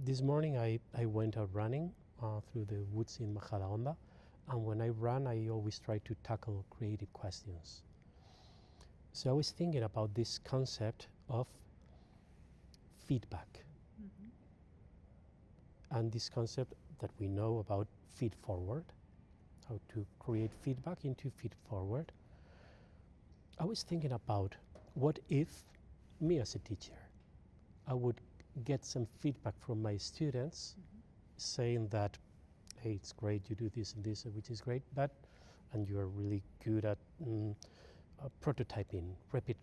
This morning I went out running through the woods in Majadahonda, and when I run, I always try to tackle creative questions. So I was thinking about this concept of feedback, and this concept that we know about feed forward, how to create feedback into feed forward. I was thinking about what if me as a teacher, I would get some feedback from my students saying that, hey, it's great, you do this and this, which is great, and you're really good at prototyping, rapid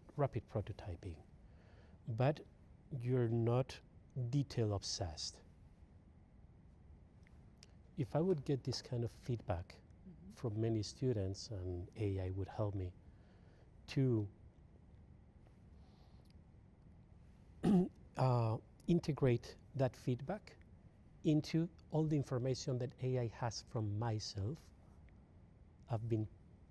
prototyping, but you're not detail obsessed. If I would get this kind of feedback from many students, and AI would help me to integrate that feedback into all the information that AI has from myself. I've been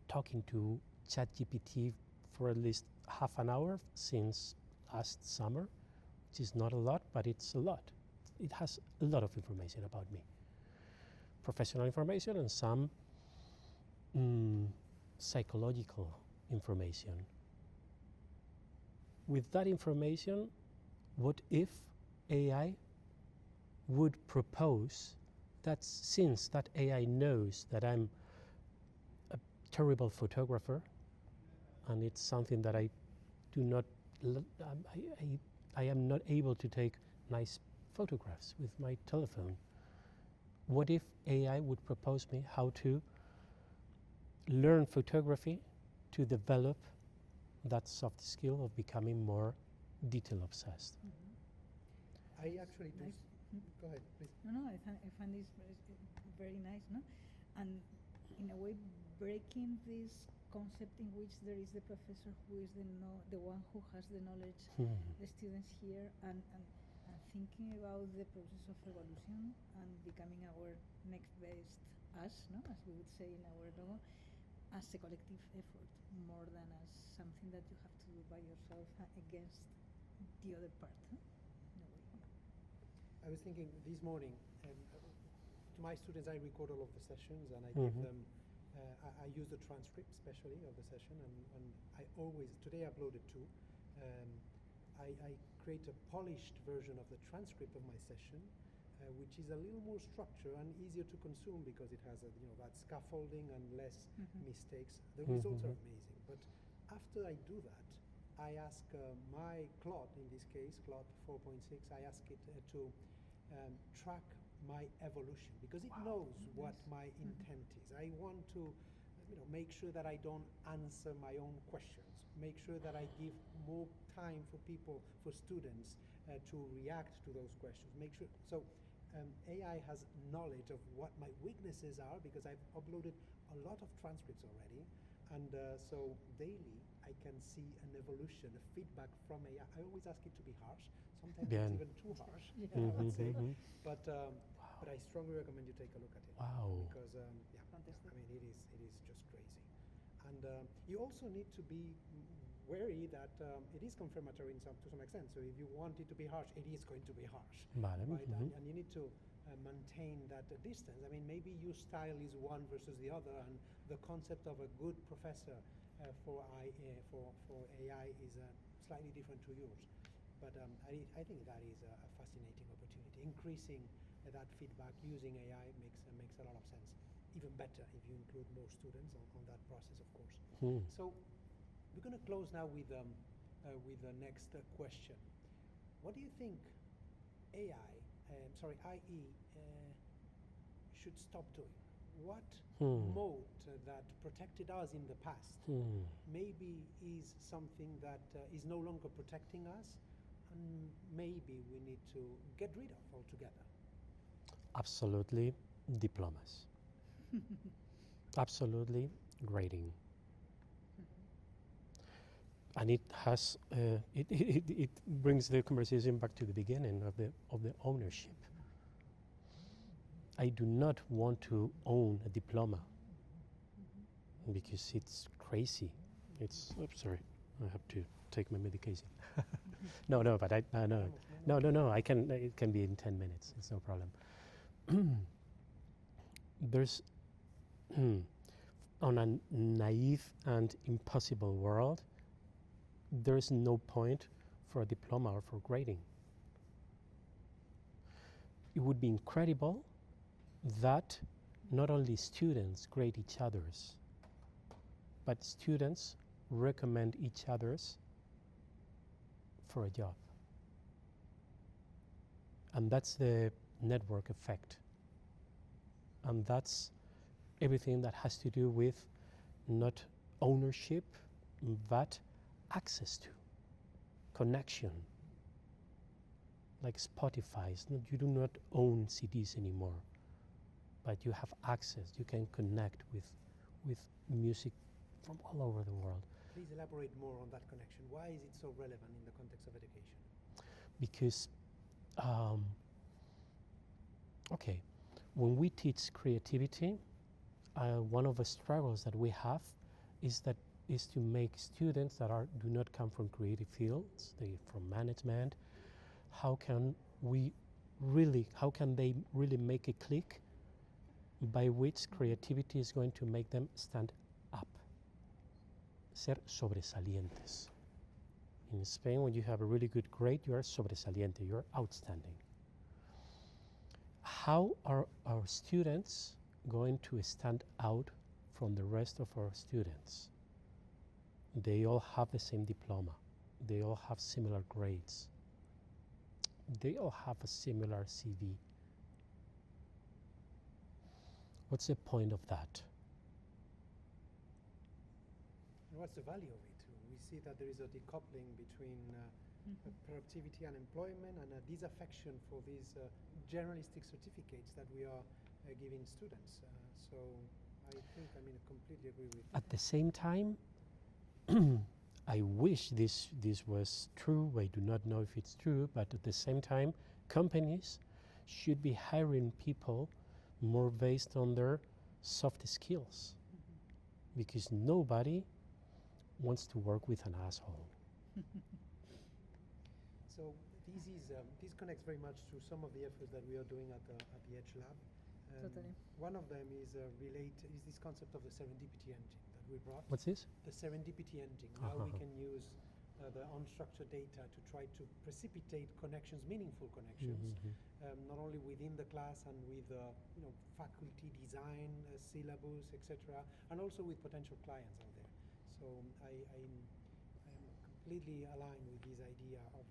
talking to ChatGPT for at least half an hour since last summer, which is not a lot, but it's a lot. It has a lot of information about me. Professional information and some psychological information. With that information, what if AI would propose that, since that AI knows that I'm a terrible photographer, and it's something that I do not, I am not able to take nice photographs with my telephone. What if AI would propose me how to learn photography to develop that soft skill of becoming more detail obsessed? I actually do. Go ahead, please. No, I find this very nice, no? And in a way, breaking this concept in which there is the professor who is the one who has the knowledge, the students here, and thinking about the process of evolution and becoming our next best us, no? As we would say in our logo, as a collective effort, more than as something that you have to do by yourself against the other part, no? In a way. I was thinking this morning, to my students, I record all of the sessions and I give them, I use the transcript especially of the session, and I always, today I uploaded two, I create a polished version of the transcript of my session, which is a little more structured and easier to consume because it has that scaffolding and less mistakes. The results are amazing, but after I do that, I ask my Claude, in this case, Claude 4.6, I ask it to track my evolution because it knows what my intent is. I want to make sure that I don't answer my own questions, make sure that I give more time for people, for students to react to those questions, make sure. So AI has knowledge of what my weaknesses are because I've uploaded a lot of transcripts already, and so daily I can see an evolution, a feedback from AI. I always ask it to be harsh. Sometimes it's even too harsh, I would say. But I strongly recommend you take a look at it. Wow. Because I mean, it is just crazy, and you also need to be wary that it is confirmatory to some extent. So if you want it to be harsh, it is going to be harsh, right? And you need to maintain that distance. I mean, maybe your style is one versus the other, and the concept of a good professor for AI is slightly different to yours. But I think that is a fascinating opportunity. Increasing that feedback using AI makes a lot of sense. Even better if you include more students on that process, of course. So we're going to close now with the next question. What do you think IE should stop doing? What mode that protected us in the past maybe is something that is no longer protecting us, and maybe we need to get rid of altogether? Absolutely, diplomas. Absolutely, grading. And it has it brings the conversation back to the beginning of the ownership. I do not want to own a diploma because it's crazy. It's sorry, I have to take my medication. No, but I know. No. I can. It can be in 10 minutes. It's no problem. There's on a naive and impossible world, there is no point for a diploma or for grading. It would be incredible that not only students grade each other's, but students recommend each other's for a job. And that's the network effect. And that's everything that has to do with not ownership, but access to, connection. Like Spotify, you do not own CDs anymore, but you have access. You can connect with music from all over the world. Please elaborate more on that connection. Why is it so relevant in the context of education? Because, okay, when we teach creativity, one of the struggles that we have is to make students that do not come from creative fields, from management, how can they really make a click by which creativity is going to make them stand up, ser sobresalientes. In Spain, when you have a really good grade, you are sobresaliente, you're outstanding. How are our students going to stand out from the rest of our students? They all have the same diploma. They all have similar grades. They all have a similar CV. What's the point of that? And what's the value of it? We see that there is a decoupling between productivity and employment, and a disaffection for these generalistic certificates that we are giving students. So I completely agree with you. At the same time, I wish this was true. I do not know if it's true, but at the same time, companies should be hiring people more based on their soft skills, because nobody wants to work with an asshole. So this connects very much to some of the efforts that we are doing at the Edge Lab. Totally. One of them is this concept of the serendipity engine that we brought. What's this? The serendipity engine. How we can use the unstructured data to try to precipitate connections, meaningful connections, not only within the class and with faculty design, syllabus, etc., and also with potential clients out there. So I am completely aligned with this idea of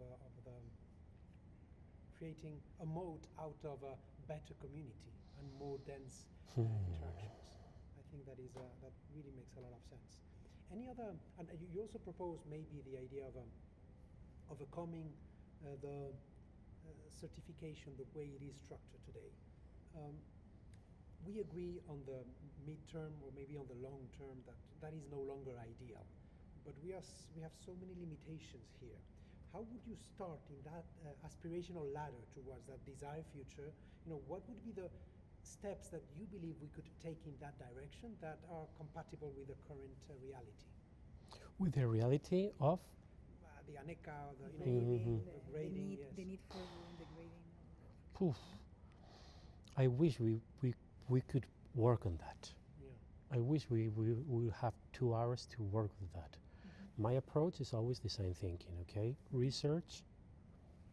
creating a moat out of a better community and more dense interactions. I think that really makes a lot of sense. Any other, and you also propose maybe the idea of overcoming the certification the way it is structured today. We agree on the midterm or maybe on the long term that is no longer ideal, but we have so many limitations here. How would you start in that aspirational ladder towards that desired future? What would be the steps that you believe we could take in that direction that are compatible with the current reality? With the reality of? The ANECA, the grading, yes. The need for the grading. Poof. I wish we could work on that. Yeah. I wish we would have 2 hours to work with that. My approach is always the same thinking, okay? Research,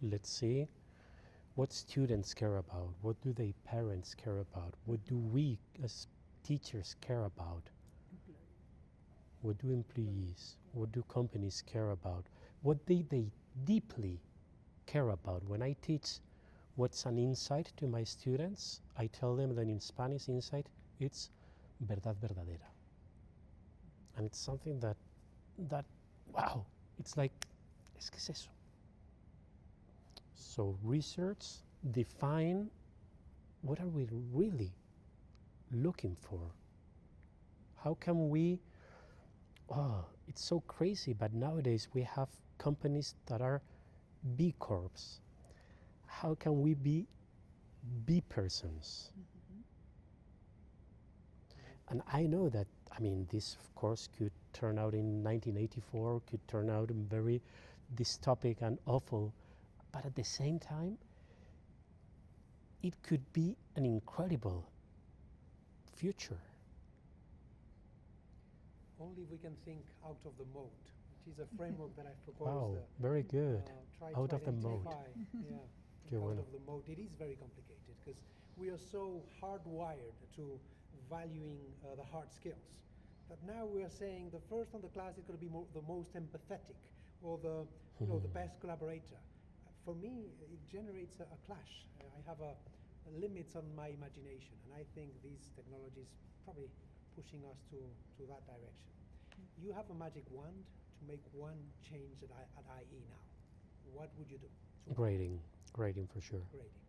let's see what students care about, what do their parents care about, what do we as teachers care about, what do employees, what do companies care about, what they deeply care about. When I teach what's an insight to my students, I tell them that in Spanish, insight, it's verdad verdadera. And it's something that wow, it's like, es que es eso. So research, define what are we really looking for? How can we, it's so crazy, but nowadays we have companies that are B Corps. How can we be B persons? And I know that, this of course could turn out in 1984, could turn out very dystopic and awful, but at the same time, it could be an incredible future. Only if we can think out of the moat, which is a framework that I've proposed. Wow, very good. Try Out to of the moat. identify, yeah, Qué out bueno. of the moat. It is very complicated because we are so hardwired to valuing the hard skills that now we are saying the first on the class is going to be the most empathetic or the the best collaborator. For me, it generates a clash. I have limits on my imagination, and I think these technologies probably pushing us to that direction. You have a magic wand to make one change at IE now. What would you do? Grading for sure. Grading.